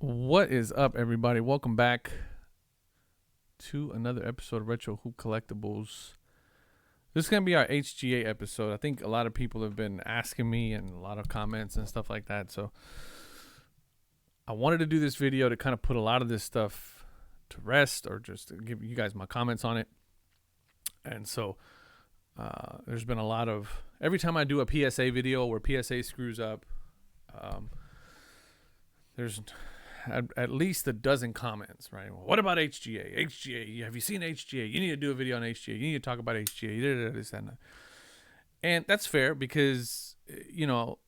What is up, everybody? Welcome back to another episode of Retro Hoop Collectibles. This is going to be our HGA episode. I think a lot of people have been asking me and a lot of comments and stuff like that. So I wanted to do this video to kind of put a lot of this stuff to rest or just to give you guys my comments on it. And so there's been a lot of, every time I do a PSA video where PSA screws up, there's at least a dozen comments, right? Well, what about HGA? HGA, have you seen HGA? You need to do a video on HGA. You need to talk about HGA. This, that, and that. And that's fair because, you know,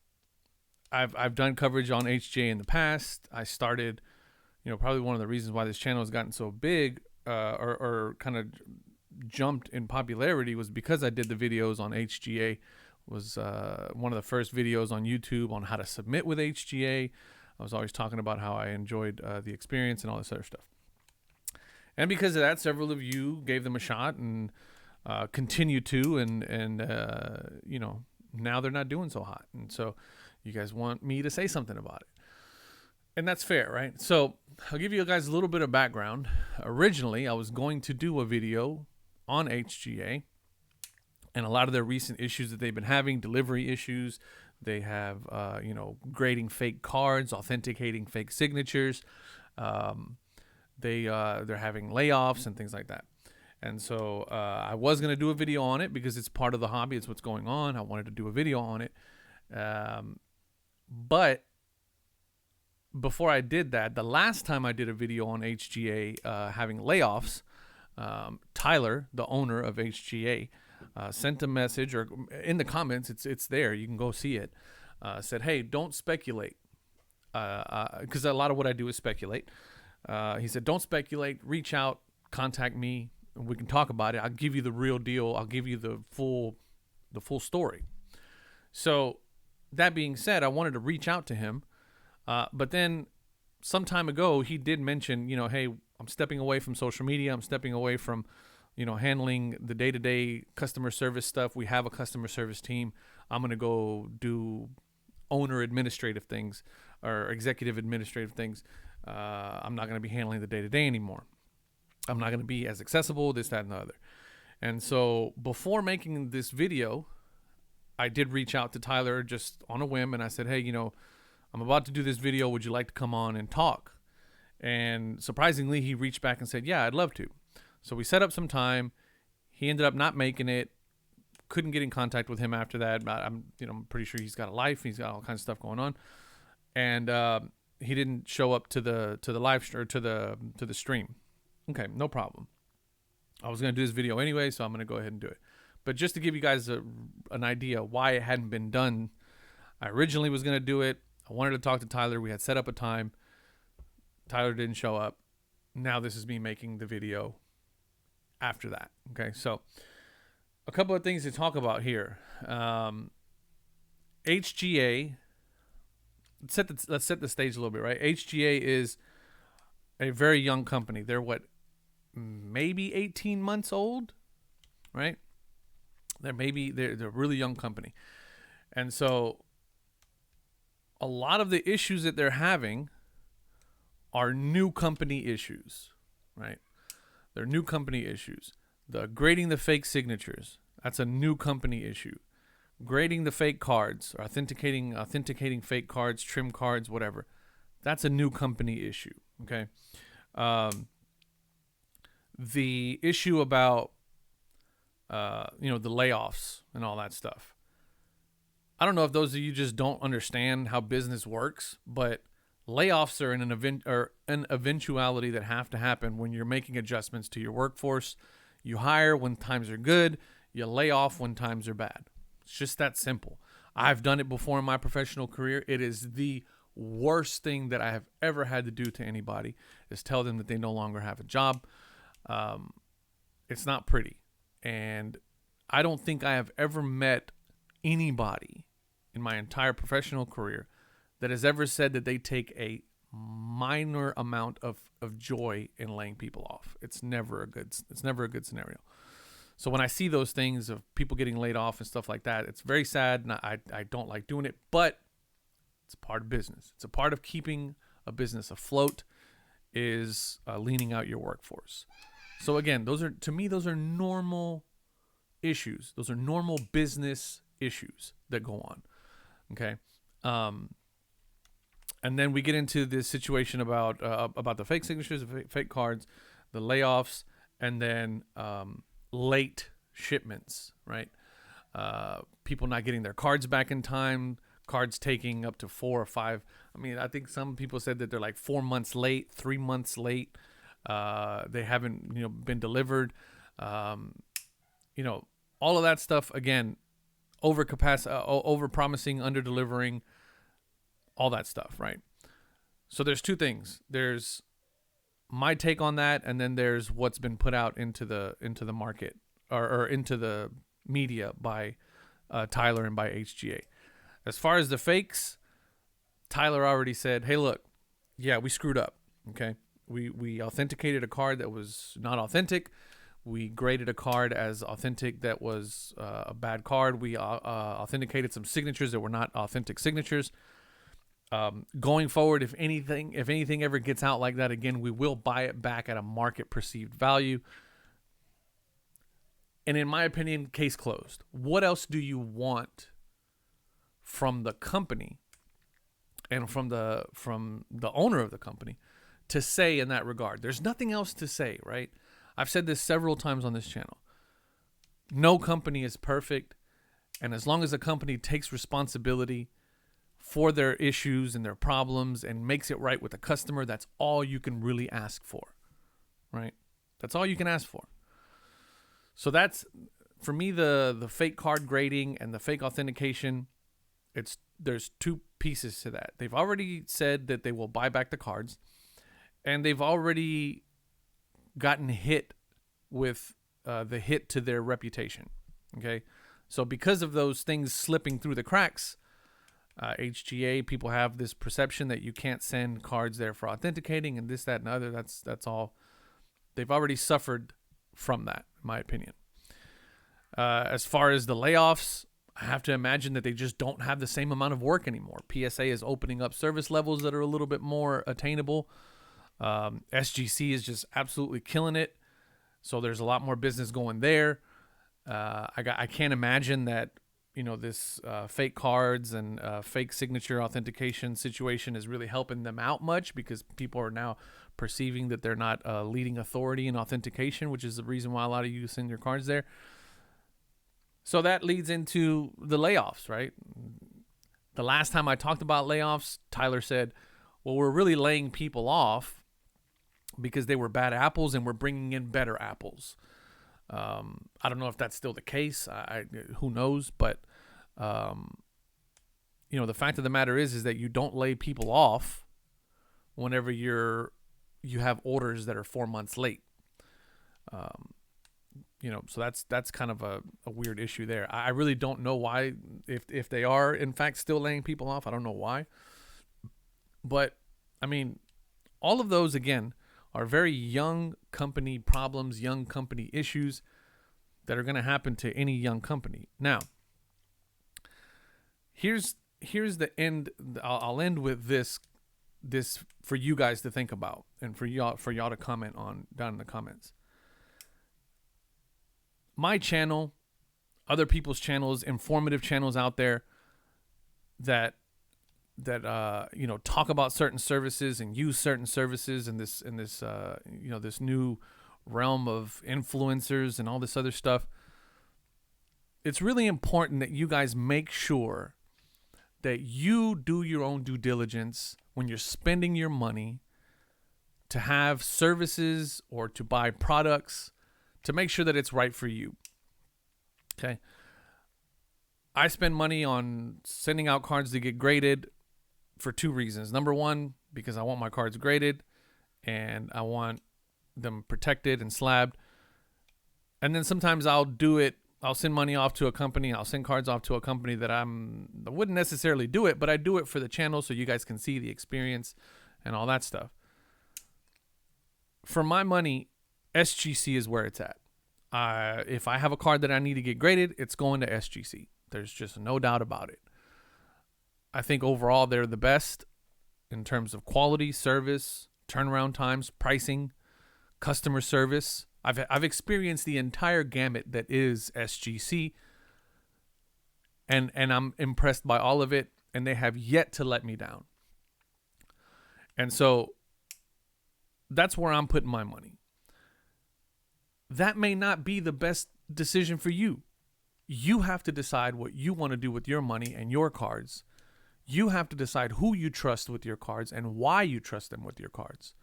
I've done coverage on HGA in the past. I started, probably one of the reasons why this channel has gotten so big or kind of jumped in popularity was because I did the videos on HGA. Was one of the first videos on YouTube on how to submit with HGA. I was always talking about how I enjoyed the experience and all this other stuff. And because of that, several of you gave them a shot and continue to, and now they're not doing so hot. And so you guys want me to say something about it. And that's fair, right? So I'll give you guys a little bit of background. Originally, I was going to do a video on HGA and a lot of their recent issues that they've been having, delivery issues. They have, grading fake cards, authenticating fake signatures. They're having layoffs and things like that. And so I was going to do a video on it because it's part of the hobby. It's what's going on. I wanted to do a video on it. But before I did that, the last time I did a video on HGA having layoffs, Tyler, the owner of HGA, sent a message, or in the comments, it's there. You can go see it. Said, hey, don't speculate, because a lot of what I do is speculate. He said, don't speculate. Reach out, contact me, and we can talk about it. I'll give you the real deal. I'll give you the full story. So that being said, I wanted to reach out to him, but then some time ago he did mention, hey, I'm stepping away from social media. I'm stepping away from handling the day-to-day customer service stuff. We have a customer service team. I'm going to go do owner administrative things or executive administrative things. I'm not going to be handling the day-to-day anymore. I'm not going to be as accessible, this, that, and the other. And so before making this video, I did reach out to Tyler just on a whim, and I said, hey, I'm about to do this video. Would you like to come on and talk? And surprisingly, he reached back and said, yeah, I'd love to. So we set up some time. He ended up not making it. Couldn't get in contact with him after that. I'm pretty sure he's got a life. He's got all kinds of stuff going on, and he didn't show up to the live or to the stream. Okay, no problem. I was gonna do this video anyway, so I'm gonna go ahead and do it. But just to give you guys an idea why it hadn't been done, I originally was gonna do it. I wanted to talk to Tyler. We had set up a time. Tyler didn't show up. Now this is me making the video after that. Okay, so a couple of things to talk about here. HGA, let's set the stage a little bit, right? HGA is a very young company. They're maybe 18 months old, right? They're a really young company. And so a lot of the issues that they're having are new company issues, right? They're new company issues. The grading the fake signatures, that's a new company issue. Grading the fake cards, or authenticating fake cards, trim cards, whatever, that's a new company issue. Okay. The issue about the layoffs and all that stuff. I don't know if those of you just don't understand how business works, but layoffs are an eventuality that have to happen when you're making adjustments to your workforce. You hire when times are good. You lay off when times are bad. It's just that simple. I've done it before in my professional career. It is the worst thing that I have ever had to do to anybody is tell them that they no longer have a job. It's not pretty. And I don't think I have ever met anybody in my entire professional career that has ever said that they take a minor amount of joy in laying people off. It's never a good scenario. So when I see those things of people getting laid off and stuff like that, it's very sad, and I don't like doing it, but it's part of business. It's a part of keeping a business afloat is leaning out your workforce. So again, those are normal issues. Those are normal business issues that go on. Okay. And then we get into this situation about the fake signatures, the fake cards, the layoffs, and then late shipments, right? People not getting their cards back in time, cards taking up to 4 or 5. I mean, I think some people said that they're like 4 months late, 3 months late. They haven't, been delivered. All of that stuff, again, over promising, under delivering, all that stuff, right? So there's two things. There's my take on that, and then there's what's been put out into the market or into the media by Tyler and by HGA. As far as the fakes, Tyler already said, "Hey, look, yeah, we screwed up. Okay, we authenticated a card that was not authentic. We graded a card as authentic that was a bad card. We authenticated some signatures that were not authentic signatures. Going forward, if anything ever gets out like that again, we will buy it back at a market perceived value." And in my opinion, case closed. What else do you want from the company and from the owner of the company to say in that regard? There's nothing else to say, right? I've said this several times on this channel. No company is perfect, and as long as a company takes responsibility for their issues and their problems and makes it right with the customer, that's all you can really ask for, right? That's all you can ask for. So that's, for me, the fake card grading and the fake authentication. There's two pieces to that. They've already said that they will buy back the cards, and they've already gotten hit with the hit to their reputation. Okay, so because of those things slipping through the cracks, HGA, people have this perception that you can't send cards there for authenticating and this, that, and other. That's all. They've already suffered from that, in my opinion. As far as the layoffs, I have to imagine that they just don't have the same amount of work anymore. PSA is opening up service levels that are a little bit more attainable. SGC is just absolutely killing it. So there's a lot more business going there. I can't imagine that, this fake cards and fake signature authentication situation is really helping them out much, because people are now perceiving that they're not a leading authority in authentication, which is the reason why a lot of you send your cards there. So that leads into the layoffs, right? The last time I talked about layoffs, Tyler said, well, we're really laying people off because they were bad apples and we're bringing in better apples. I don't know if that's still the case. Who knows? But, the fact of the matter is that you don't lay people off whenever you have orders that are 4 months late. So that's kind of a weird issue there. I really don't know why, if they are in fact still laying people off. I don't know why. But I mean, all of those, again, are very young company problems, young company issues that are going to happen to any young company. Now, here's the end. I'll end with this for you guys to think about, and for y'all to comment on down in the comments. My channel, other people's channels, informative channels out there that talk about certain services and use certain services in this this new realm of influencers and all this other stuff. It's really important that you guys make sure that you do your own due diligence when you're spending your money to have services or to buy products, to make sure that it's right for you. Okay. I spend money on sending out cards to get graded for two reasons. Number one, because I want my cards graded and I want them protected and slabbed. And then sometimes I'll send money off to a company. I'll send cards off to a company that I wouldn't necessarily do it, but I do it for the channel so you guys can see the experience and all that stuff. For my money, SGC is where it's at. If I have a card that I need to get graded, it's going to SGC. There's just no doubt about it. I think overall they're the best. in terms of quality, service, turnaround times, pricing, customer service. I've experienced the entire gamut that is SGC, and I'm impressed by all of it, and they have yet to let me down. And so that's where I'm putting my money. That may not be the best decision for you. You have to decide what you want to do with your money and your cards. You have to decide who you trust with your cards and why you trust them with your cards.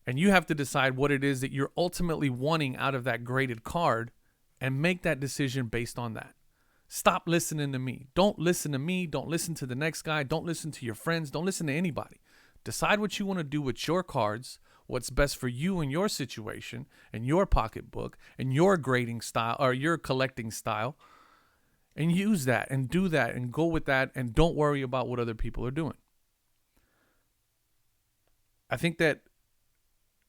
And you have to decide what it is that you're ultimately wanting out of that graded card and make that decision based on that. Stop listening to me. Don't listen to me. Don't listen to the next guy. Don't listen to your friends. Don't listen to anybody. Decide what you want to do with your cards, what's best for you and your situation and your pocketbook and your grading style or your collecting style, and use that and do that and go with that, and don't worry about what other people are doing. I think that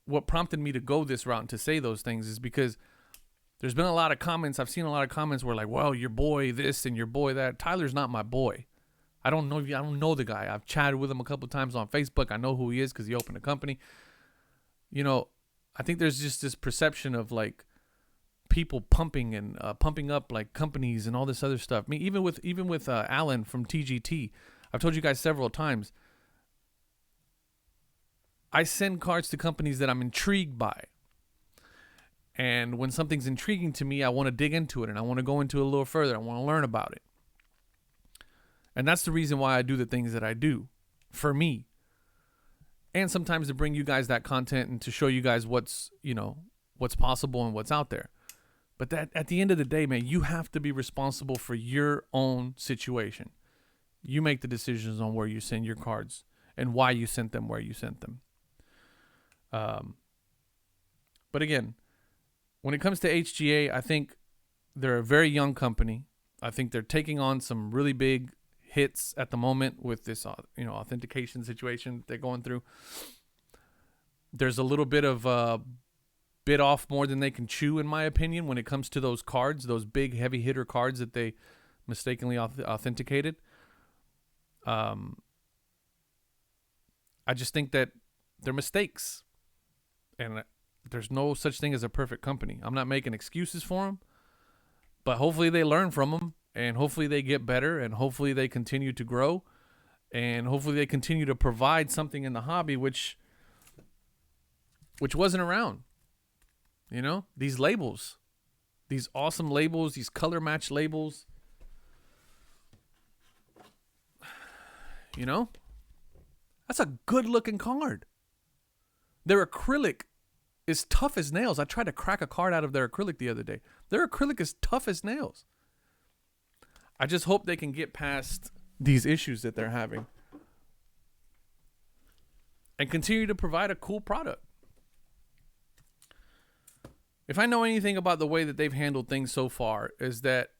what prompted me to go this route and to say those things is because there's been a lot of comments. I've seen a lot of comments where like, well, your boy this and your boy that. Tyler's not my boy. I don't know the guy. I've chatted with him a couple of times on Facebook. I know who he is because he opened a company. You know, I think there's just this perception of like people pumping and pumping up like companies and all this other stuff. I mean, even with Alan from TGT, I've told you guys several times, I send cards to companies that I'm intrigued by. And when something's intriguing to me, I want to dig into it and I want to go into it a little further. I want to learn about it. And that's the reason why I do the things that I do for me. And sometimes to bring you guys that content and to show you guys what's possible and what's out there. But that at the end of the day, man, you have to be responsible for your own situation. You make the decisions on where you send your cards and why you sent them where you sent them. But again, when it comes to HGA, I think they're a very young company. I think they're taking on some really big hits at the moment with this, authentication situation they're going through. There's a little bit of bit off more than they can chew, in my opinion, when it comes to those cards, those big heavy hitter cards that they mistakenly authenticated. I just think that they're mistakes, and there's no such thing as a perfect company. I'm not making excuses for them, but hopefully they learn from them, and hopefully they get better, and hopefully they continue to grow, and hopefully they continue to provide something in the hobby which wasn't around. You know, these labels, these awesome labels, these color match labels. You know, that's a good looking card. Their acrylic is tough as nails. I tried to crack a card out of their acrylic the other day. Their acrylic is tough as nails. I just hope they can get past these issues that they're having and continue to provide a cool product. If I know anything about the way that they've handled things so far, is that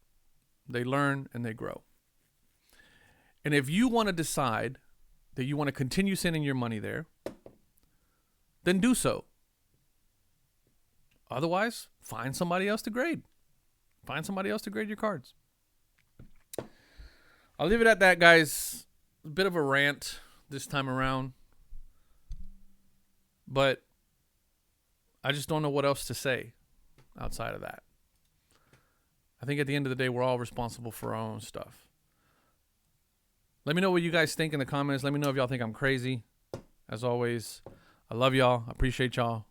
they learn and they grow. And if you want to decide that you want to continue sending your money there, then do so. Otherwise, find somebody else to grade. Find somebody else to grade your cards. I'll leave it at that, guys. A bit of a rant this time around. But I just don't know what else to say outside of that. I think at the end of the day, we're all responsible for our own stuff. Let me know what you guys think in the comments. Let me know if y'all think I'm crazy. As always, I love y'all. I appreciate y'all.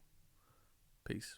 Peace.